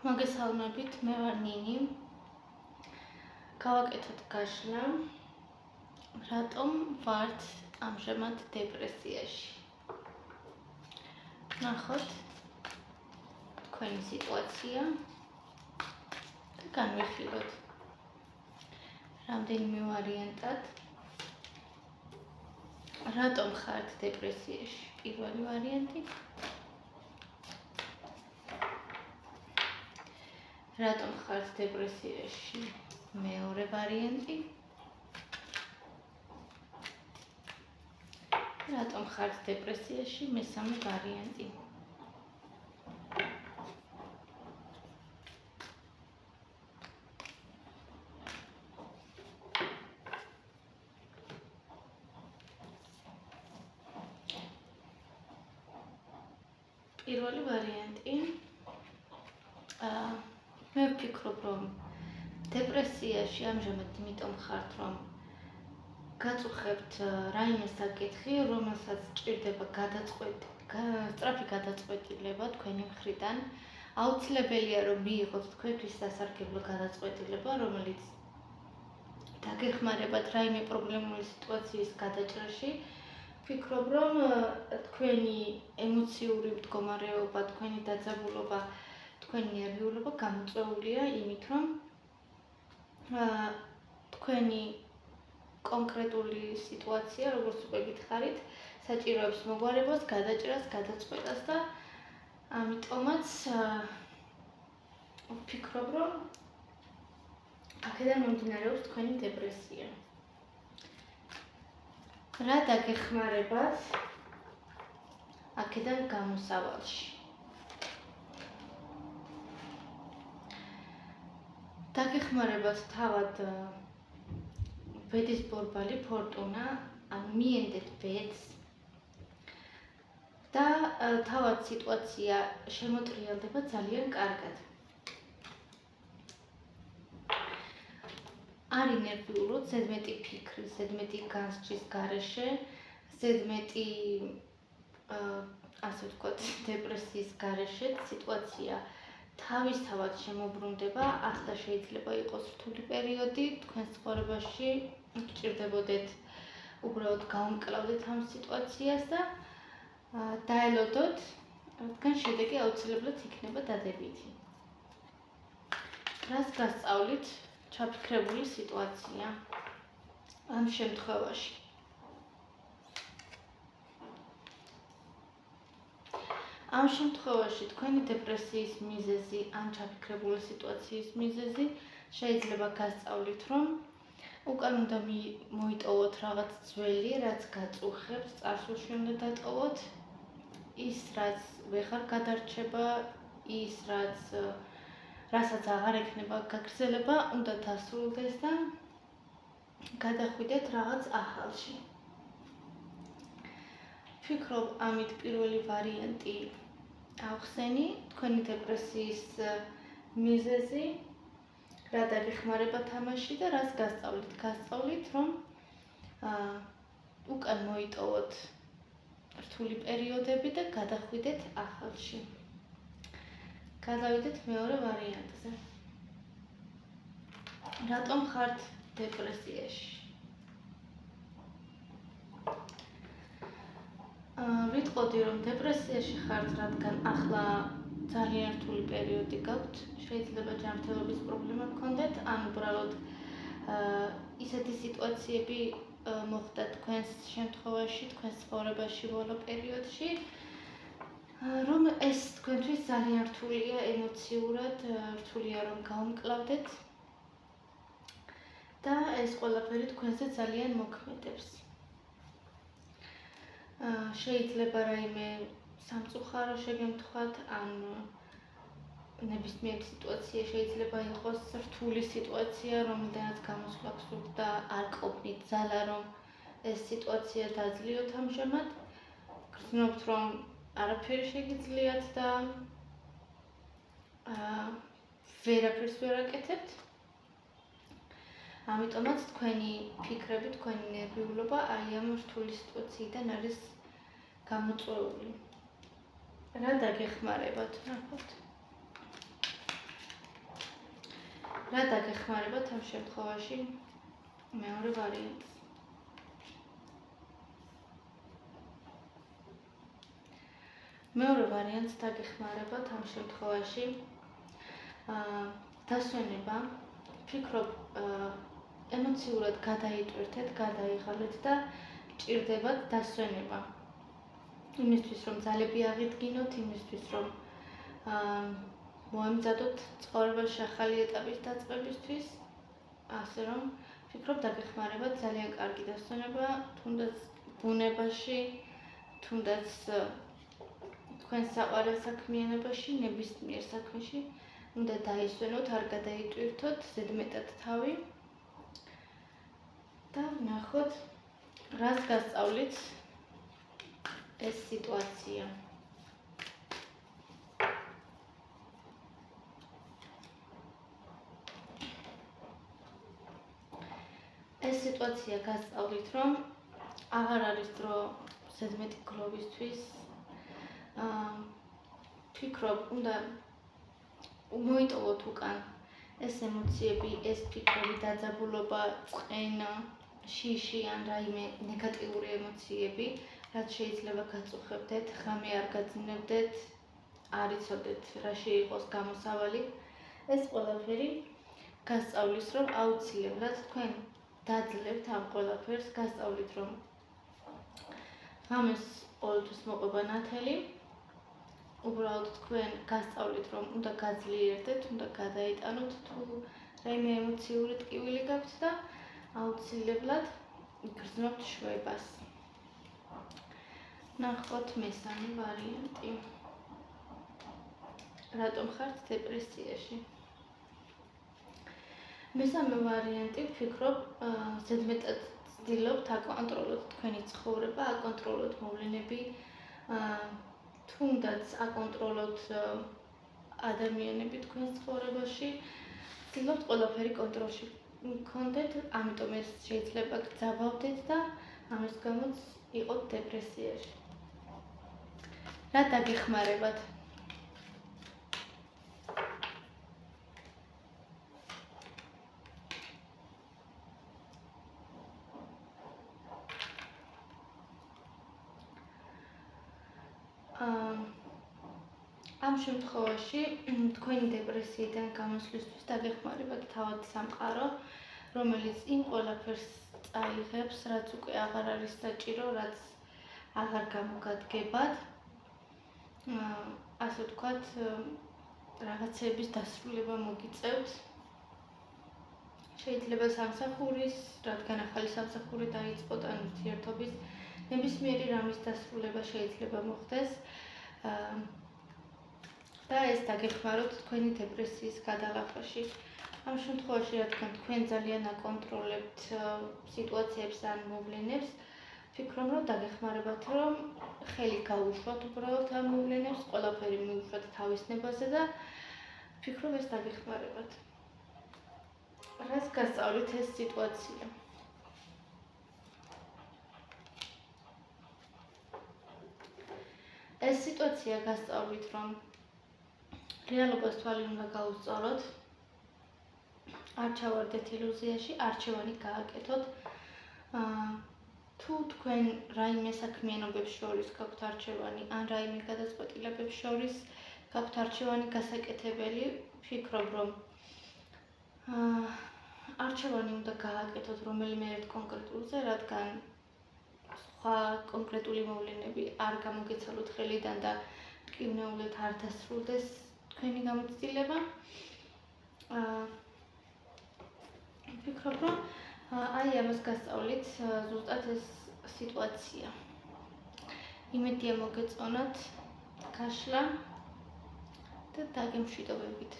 მოგესალმებით, მე ვარ ნინი. გავაკეთოთ გაშლა, რატომ ვართ ამჟამად დეპრესიაში. ნახოთ თქვენი სიტუაცია და განვიხილოთ რამდენიმე ვარიანტად. რატომ ხართ დეპრესიაში? პირველი ვარიანტი. რატომ ხართ დეპრესიაში? მეორე ვარიანტი. რატომ ხართ დეპრესიაში? მესამე ვარიანტი. პირველი ვარიანტი. მე ვფიქრობ, რომ დეპრესიაში ამჟამად იმიტომ ხართ, რომ გაწუხებთ რაიმე საკითხი, რომელსაც ჭირდება სწრაფი გადაწყვეტილება თქვენი მხრიდან. აუცილებელია, რომ მიიღოთ თქვენთვის სასარგებლო გადაწყვეტილება, რომელიც დაგეხმარებათ რაიმე პრობლემური სიტუაციის გადაჭრაში. ვფიქრობ, რომ თქვენი ემოციური მდგომარეობა, თქვენი დაძაბულობა, თქვენი ნერვიულობა გამოწვეულია იმით, რომ თქვენი კონკრეტული სიტუაცია, როგორც უკვე გითხარით, საჭიროებს მოგვარებას, გადაჭრას, გადაწყვეტას და ამიტომაც ვფიქრობ, რომ აქედან მომდინარეობს თქვენი დეპრესია. რა დაგეხმარებათ აქედან გამოსავალში? დაგეხმარებათ თავად ბედის ბორბალი ფორტუნა, მიენდეთ ბედს და თავად სიტუაცია შემოტრიალდება ძალიან კარგად. არ ინერვიულოთ, ზედმეტი ფიქრის, ზედმეტი განსჯის გარეშე, ზედმეტი ასე ვთქვათ, დეპრესიის გარეშე სიტუაცია თავისთავად შემოbrunდება. ახლა შეიძლება იყოს რთული პერიოდი, თქვენს ცხოვრებაში გჭირდებოდეთ უბრალოდ გაუმკლავდეთ ამ სიტუაციას და დაელოდოთ, რადგან შედეგი აუცილებლად იქნება დადებითი. რას გასწავლით ჩაფიქრებული სიტუაცია ამ შემთხვევაში? ამ შემთხვევაში თქვენი დეპრესიის მიზეზი ან ჩაფიქრებული სიტუაციის მიზეზი შეიძლება გასწავლით, რომ უკან უნდა მოიტოვოთ რაღაც ძველი, რაც გაწუხებს, წარსულში უნდა დატოვოთ, ის რაც ვეღარ გადარჩება, ის რასაც აღარ ექნება გაგრძელება, უნდა დასრულდეს და გადახვიდეთ რაღაც ახალში. ვფიქრობ, ამით პირველი ვარიანტი ავხსენი, თქვენი დეპრესიის მიზეზი, რა დაგეხმარებათ ამაში და რას გასწავლით. გასწავლით, რომ უკან მოიტოვოთ რთული პერიოდები და გადახვიდეთ ახალში. გადავიდეთ მეორე ვარიანტზე. რატომ ხართ დეპრესიაში? ვიტყოდი, რომ დეპრესიაში ხართ, რადგან ახლა ძალიან რთული პერიოდი გაქვთ, შეიძლება ჯანმრთელობის პრობლემა გქონდეთ, ან უბრალოდ ისეთი სიტუაციები მოხდა თქვენს შემთხვევაში, თქვენს ცხოვრებაში ბოლო პერიოდში, რომ ეს თქვენთვის ძალიან რთულია ემოციურად, რთულია რომ გაუმკლავდეთ და ეს ყველაფერი თქვენზე ძალიან მოქმედებს. შეიძლება რაიმე სამწუხარო შეგემთხვათ, ან ნებისმიერი სიტუაცია შეიძლება იყოს რთული სიტუაცია, რომელთანაც გამოსვლა გსურთ და არ ყოფნით ძალა, რომ ეს სიტუაცია დაძლიოთ ამჟამად. გრძნობთ, რომ არაფერი შეგიძლიათ და ვერაფერს ვერ აკეთებთ. ამიტომაც თქვენი ფიქრები, თქვენი ნერვიულობა აი ამ რთული სიტუაციიდან არის გამოწვეული. რა დაგეხმარებათ? ნახოთ. რა დაგეხმარებათ ამ შემთხვევაში მეორე ვარიანტს. მეორე ვარიანტს დაგეხმარებათ ამ შემთხვევაში დასვენება, ფიქრობ ემოციურად გადაიტვირთეთ, გადაიღალეთ და ჭირდებათ დასვენება. იმისთვის რომ ძალები აღიდგინოთ, იმისთვის რომ მოემზადოთ ცხოვრებაში ახალი ეტაპის დაწყებისთვის, ასე რომ ფიქრობ დაგეხმარებათ ძალიან კარგი დასვენება, თუნდაც ბუნებაში, თუნდაც თქვენ საყვარელ საქმიანობაში, ნებისმიერ საქმეში უნდა დაისვენოთ, არ გადაიტვირთოთ ზედმეტად თავი და ვნახოთ, რას გასწავლით ეს სიტუაცია. ეს სიტუაცია გასწავლით, რომ აღარ არის დრო ზედმეტი გლოვისთვის. ფიქრობ, უნდა მოიტოვოთ უკან ეს ემოციები, ეს ფიქრები, დაძაბულობა, წყენა, შიში ან რაიმე ნეგატიური ემოციები, რაც შეიძლება გაწუხებდეთ, ღამე არ გაძინებდეთ, არ იცოდეთ რაში იყოს გამოსავალი. ეს ყველაფერი გასწავლის, რომ აუცილებლად თქვენ დაძლებთ ამ ყველაფერს, გასწავლით, რომ ღამეს ყოველთვის მოყვება ნათელი. უბრალოდ თქვენ გასწავლით, რომ უნდა გაძლიერდეთ, უნდა გადაიტანოთ თუ რაიმე ემოციური ტკივილი გაქვთ და აუცილებლად გრძნობთ შვებას. ნახოთ მესამე ვარიანტი. რატომ ხართ დეპრესიაში? მესამე ვარიანტი ვფიქრობ, ზედმეტად ვცდილობთ აკონტროლოთ თქვენი ცხოვრება, აკონტროლოთ მოვლენები, თუნდაც აკონტროლოთ ადამიანები თქვენს ცხოვრებაში, ვცდილობთ ყველაფერი კონტროლში გქონდეთ, ამიტომ ეს შეიძლება გძაბავდეთ და ამის გამოც იყოთ დეპრესიაში. რა დაგეხმარებათ? ამ შემთხვევაში თქვენი დეპრესიიდან გამოსვლისთვის დაგეხმარებათ თავად სამყარო, რომელიც იმ ყველაფერს წაიღებს, რაც უკვე აღარ არის საჭირო, რაც აღარ გამოგადგებათ. ასე ვთქვათ, რაღაცების დასრულება მოგიწევთ. შეიძლება სამსახურის, რადგან ახალი სამსახური დაიწყოთ, ან ურთიერთობის ნებისმიერი რამის დასრულება შეიძლება მოხდეს. და ეს დაგეხმაროთ თქვენი დეპრესიის გადალახვაში. ამ შემთხვევაში, რადგან თქვენ ძალიან აკონტროლებთ სიტუაციებს ან მოვლენებს, ვფიქრობ, რომ დაგეხმარებათ, რომ ხელი გაუშვათ უბრალოდ ამ მოვლენებს, ყველაფერი მიუშვათ თავის ნებაზე და ვფიქრობ, ეს დაგეხმარებათ. რას გასწავლით ეს სიტუაცია? ეს სიტუაცია გასწავლით, რომ რეალობას თვალი უნდა გაუსწოროთ, არ ჩავარდეთ ილუზიაში, არჩევანი გააკეთოთ. თუ თქვენ რაიმე საქმიანობებს შორის გაქვთ არჩევანი, ან რაიმე გადაწყვეტილებებს შორის გაქვთ არჩევანი გასაკეთებელი, ვფიქრობ, რომ არჩევანი უნდა გააკეთოთ რომელიმე ერთ კონკრეტულზე, რადგან სხვა კონკრეტული მოვლენები არ გამოგეცალოთ ხელიდან და მკვნეულად არ დასრულდეს თქვენი გამოცდილება. ვფიქრობ, რომ აი ამას გასწავლით ზუსტად ეს სიტუაცია. იმედია მოგეწონათ გაშლა და დაგემშვიდობებით.